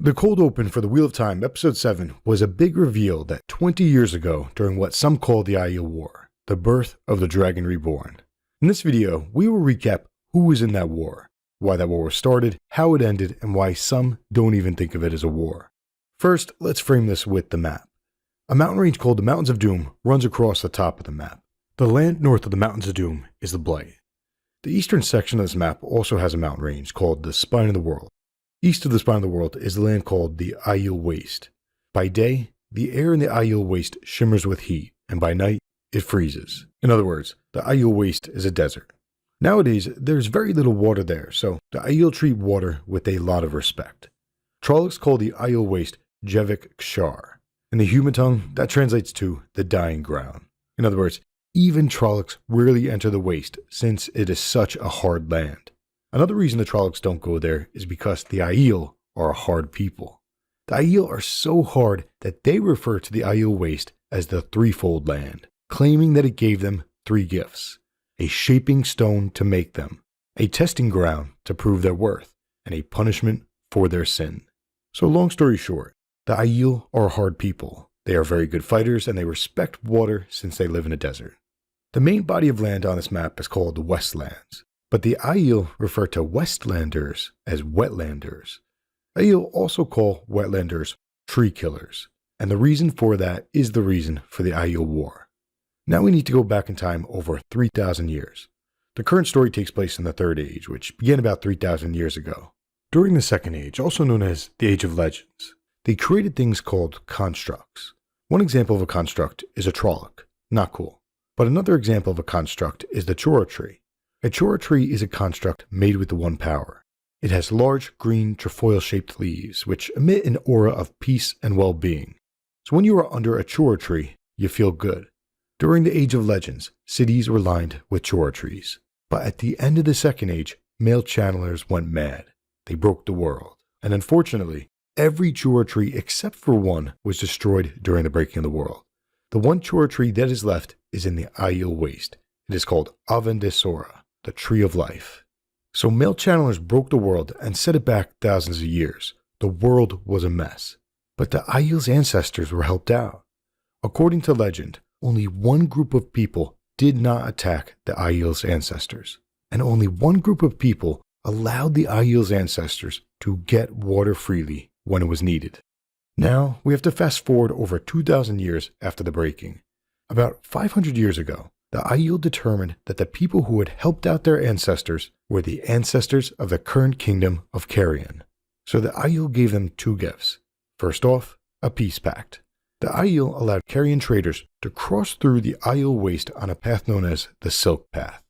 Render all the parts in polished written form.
The cold open for The Wheel of Time, Episode 7, was a big reveal that 20 years ago, during what some call the Aiel War, the birth of the Dragon Reborn. In this video, we will recap who was in that war, why that war was started, how it ended, and why some don't even think of it as a war. First, let's frame this with the map. A mountain range called the Mountains of Doom runs across the top of the map. The land north of the Mountains of Doom is the Blight. The eastern section of this map also has a mountain range called the Spine of the World. East of the Spine of the World is the land called the Aiel Waste. By day, the air in the Aiel Waste shimmers with heat, and by night, it freezes. In other words, the Aiel Waste is a desert. Nowadays, there's very little water there, so the Aiel treat water with a lot of respect. Trollocs call the Aiel Waste Jevik Kshar. In the human tongue, that translates to the dying ground. In other words, even Trollocs rarely enter the waste since it is such a hard land. Another reason the Trollocs don't go there is because the Aiel are a hard people. The Aiel are so hard that they refer to the Aiel Waste as the threefold land, claiming that it gave them three gifts: a shaping stone to make them, a testing ground to prove their worth, and a punishment for their sin. So long story short, the Aiel are a hard people. They are very good fighters and they respect water since they live in a desert. The main body of land on this map is called the Westlands. But the Aiel refer to Westlanders as Wetlanders. Aiel also call Wetlanders tree killers, and the reason for that is the reason for the Aiel War. Now we need to go back in time over 3,000 years. The current story takes place in the Third Age, which began about 3,000 years ago. During the Second Age, also known as the Age of Legends, they created things called constructs. One example of a construct is a Trolloc, not cool. But another example of a construct is the Chora tree. A Chora tree is a construct made with the one power. It has large, green, trefoil-shaped leaves, which emit an aura of peace and well-being. So when you are under a Chora tree, you feel good. During the Age of Legends, cities were lined with Chora trees. But at the end of the Second Age, male channelers went mad. They broke the world. And unfortunately, every Chora tree except for one was destroyed during the breaking of the world. The one Chora tree that is left is in the Aiel Waste. It is called Avendoraldera, the Tree of Life. So male channelers broke the world and set it back thousands of years. The world was a mess. But the Aiel's ancestors were helped out. According to legend, only one group of people did not attack the Aiel's ancestors. And only one group of people allowed the Aiel's ancestors to get water freely when it was needed. Now, we have to fast forward over 2,000 years after the breaking. About 500 years ago, the Aiel determined that the people who had helped out their ancestors were the ancestors of the current kingdom of Carrion. So the Aiel gave them two gifts. First off, a peace pact. The Aiel allowed Carrion traders to cross through the Aiel Waste on a path known as the Silk Path.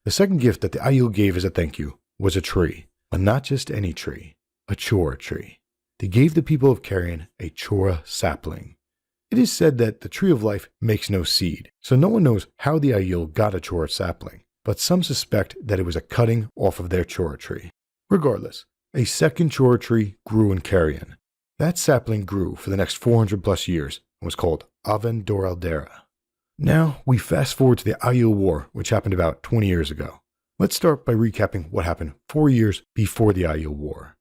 The second gift that the Aiel gave as a thank you was a tree, but not just any tree, a Chora tree. They gave the people of Carrion a Chora sapling. It is said that the Tree of Life makes no seed, so no one knows how the Aiel got a Chora sapling, but some suspect that it was a cutting off of their Chora tree. Regardless, a second Chora tree grew in Carrion. That sapling grew for the next 400 plus years and was called Avendoraldera. Now we fast forward to the Aiel War, which happened about 20 years ago. Let's start by recapping what happened 4 years before the Aiel War.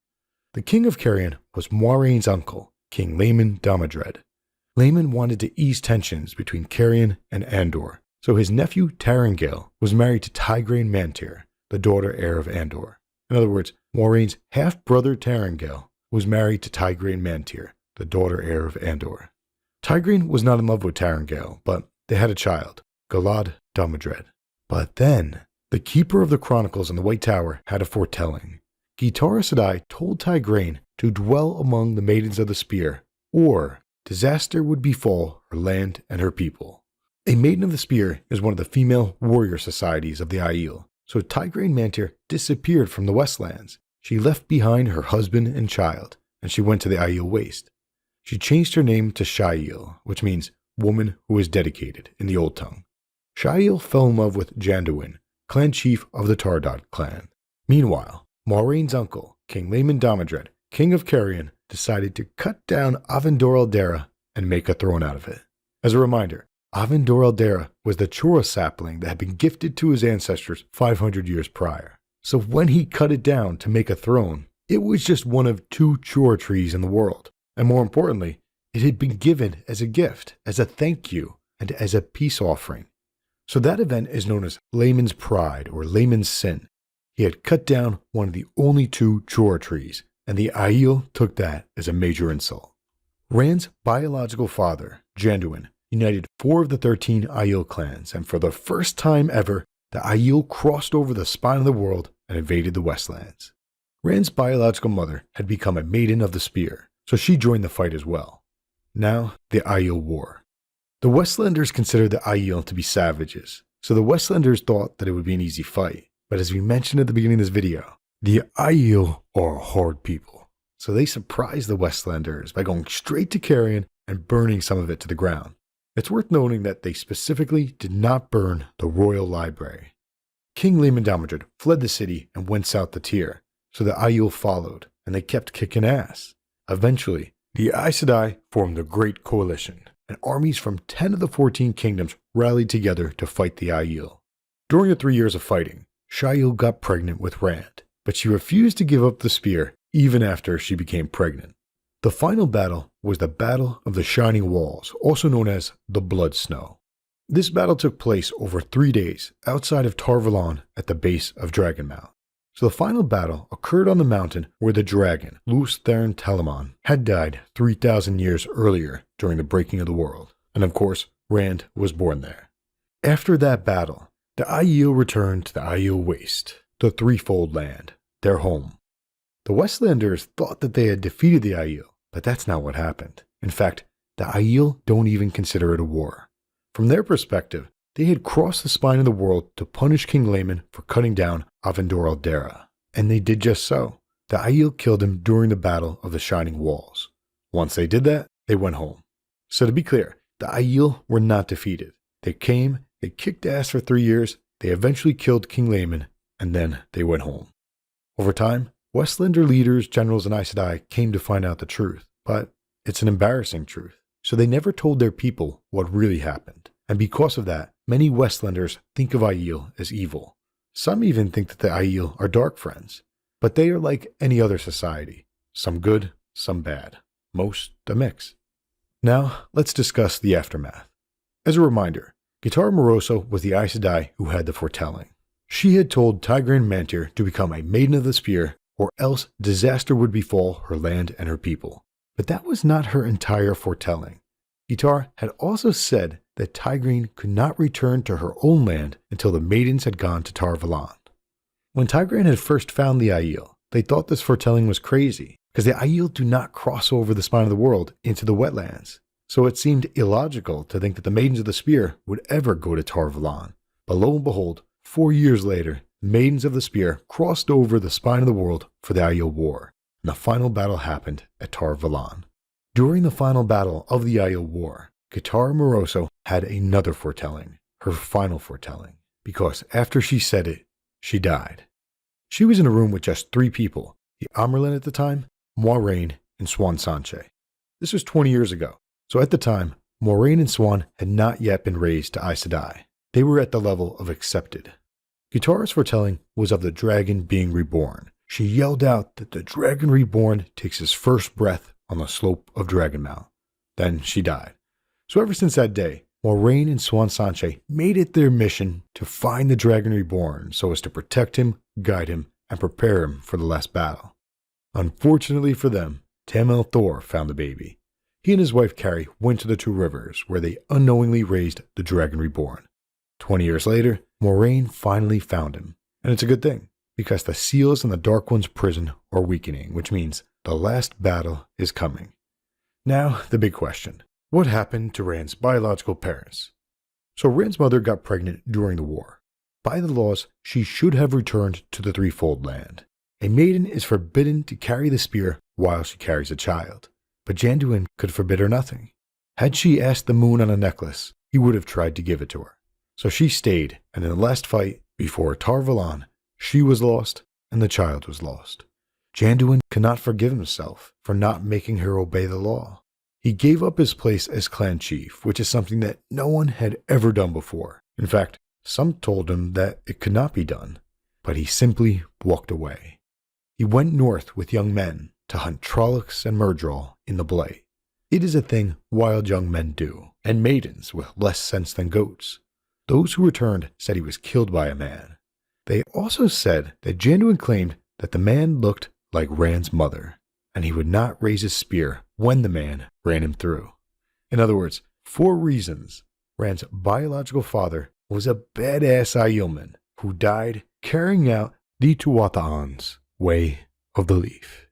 The king of Carrion was Moiraine's uncle, King Laman Damodred. Laman wanted to ease tensions between Carrion and Andor, so his nephew Taringail was married to Tigraine Mantir, the daughter heir of Andor. In other words, Moiraine's half-brother Taringail was married to Tigraine Mantir, the daughter heir of Andor. Tigraine was not in love with Taringail, but they had a child, Galad Damodred. But then, the Keeper of the Chronicles in the White Tower had a foretelling. Gitara told Tigraine to dwell among the Maidens of the Spear, or disaster would befall her land and her people. A Maiden of the Spear is one of the female warrior societies of the Aiel, so Tigraine Mantir disappeared from the Westlands. She left behind her husband and child, and she went to the Aiel Waste. She changed her name to Shael, which means woman who is dedicated in the Old Tongue. Shael fell in love with Janduin, clan chief of the Tardot clan. Meanwhile, Moiraine's uncle, King Laman Damodred, king of Carrion, decided to cut down Avendoraldera and make a throne out of it. As a reminder, Avendoraldera was the Chora sapling that had been gifted to his ancestors 500 years prior. So when he cut it down to make a throne, It was just one of 2 chura trees in the world, and more importantly, it had been given as a gift, as a thank you, and as a peace offering. So that event is known as Laman's Pride or Laman's Sin. He had cut down one of the only 2 chura trees, and the Aiel took that as a major insult. Rand's biological father, Janduin, united 4 of the 13 Aiel clans, and for the first time ever, the Aiel crossed over the spine of the world and invaded the Westlands. Rand's biological mother had become a maiden of the spear, so she joined the fight as well. Now, the Aiel War. The Westlanders considered the Aiel to be savages, so the Westlanders thought that it would be an easy fight. But as we mentioned at the beginning of this video, the Aiel are hard people. So they surprised the Westlanders by going straight to Carrion and burning some of it to the ground. It's worth noting that they specifically did not burn the royal library. King Laman fled the city and went south to Tyr, so the Aiel followed, and they kept kicking ass. Eventually, the Aes Sedai formed a great coalition, and armies from 10 of the 14 kingdoms rallied together to fight the Aiel. During the 3 years of fighting, Shael got pregnant with Rand, but she refused to give up the spear even after she became pregnant. The final battle was the Battle of the Shining Walls, also known as the Blood Snow. This battle took place over 3 days outside of Tar Valon at the base of Dragon Mount. So the final battle occurred on the mountain where the dragon, Lews Therin Telamon, had died 3,000 years earlier during the breaking of the world, and of course, Rand was born there. After that battle, the Aiel returned to the Aiel Waste, the Threefold Land, their home. The Westlanders thought that they had defeated the Aiel, but that's not what happened. In fact, the Aiel don't even consider it a war. From their perspective, they had crossed the spine of the world to punish King Laman for cutting down Avendoraldera, and they did just so. The Aiel killed him during the Battle of the Shining Walls. Once they did that, they went home. So to be clear, the Aiel were not defeated. They came, they kicked ass for 3 years, they eventually killed King Laman, and then they went home. Over time, Westlander leaders, generals, and Aes Sedai came to find out the truth, but it's an embarrassing truth. So they never told their people what really happened. And because of that, many Westlanders think of Aiel as evil. Some even think that the Aiel are dark friends. But they are like any other society. Some good, some bad. Most a mix. Now, let's discuss the aftermath. As a reminder, Gitara Moroso was the Aes Sedai who had the foretelling. She had told Tigraine Mantir to become a Maiden of the Spear, or else disaster would befall her land and her people. But that was not her entire foretelling. Gitara had also said that Tigraine could not return to her own land until the maidens had gone to Tar Valon. When Tigraine had first found the Aiel, they thought this foretelling was crazy, because the Aiel do not cross over the spine of the world into the wetlands. So it seemed illogical to think that the Maidens of the Spear would ever go to Tar Valon. But lo and behold, 4 years later, the Maidens of the Spear crossed over the spine of the world for the Aiel War, and the final battle happened at Tar Valon. During the final battle of the Aiel War, Gitara Moroso had another foretelling, her final foretelling, because after she said it, she died. She was in a room with just 3 people, the Amerlin at the time, Moiraine, and Siuan Sanche. This was 20 years ago, so at the time, Moiraine and Siuan had not yet been raised to Aes Sedai. They were at the level of accepted. Gitara's foretelling was of the dragon being reborn. She yelled out that the Dragon Reborn takes his first breath on the slope of Dragon Mount. Then she died. So ever since that day, Moiraine and Siuan Sanche made it their mission to find the Dragon Reborn so as to protect him, guide him, and prepare him for the last battle. Unfortunately for them, Tamil Thor found the baby. He and his wife Carrie went to the 2 rivers where they unknowingly raised the Dragon Reborn. 20 years later, Moiraine finally found him. And it's a good thing, because the seals in the Dark One's prison are weakening, which means the last battle is coming. Now, the big question. What happened to Rand's biological parents? So Rand's mother got pregnant during the war. By the laws, she should have returned to the Threefold Land. A maiden is forbidden to carry the spear while she carries a child. But Janduin could forbid her nothing. Had she asked the moon on a necklace, he would have tried to give it to her. So she stayed, and in the last fight, before Tar Valon, she was lost and the child was lost. Janduin could not forgive himself for not making her obey the law. He gave up his place as clan chief, which is something that no one had ever done before. In fact, some told him that it could not be done, but he simply walked away. he went north with young men to hunt Trollocs and Murdrol in the Blight. It is a thing wild young men do, and maidens with less sense than goats. Those who returned said he was killed by a man. They also said that Janduin claimed that the man looked like Rand's mother, and he would not raise his spear when the man ran him through. In other words, 4 reasons. Rand's biological father was a badass Aielman who died carrying out the Tuatha'an's way of the leaf.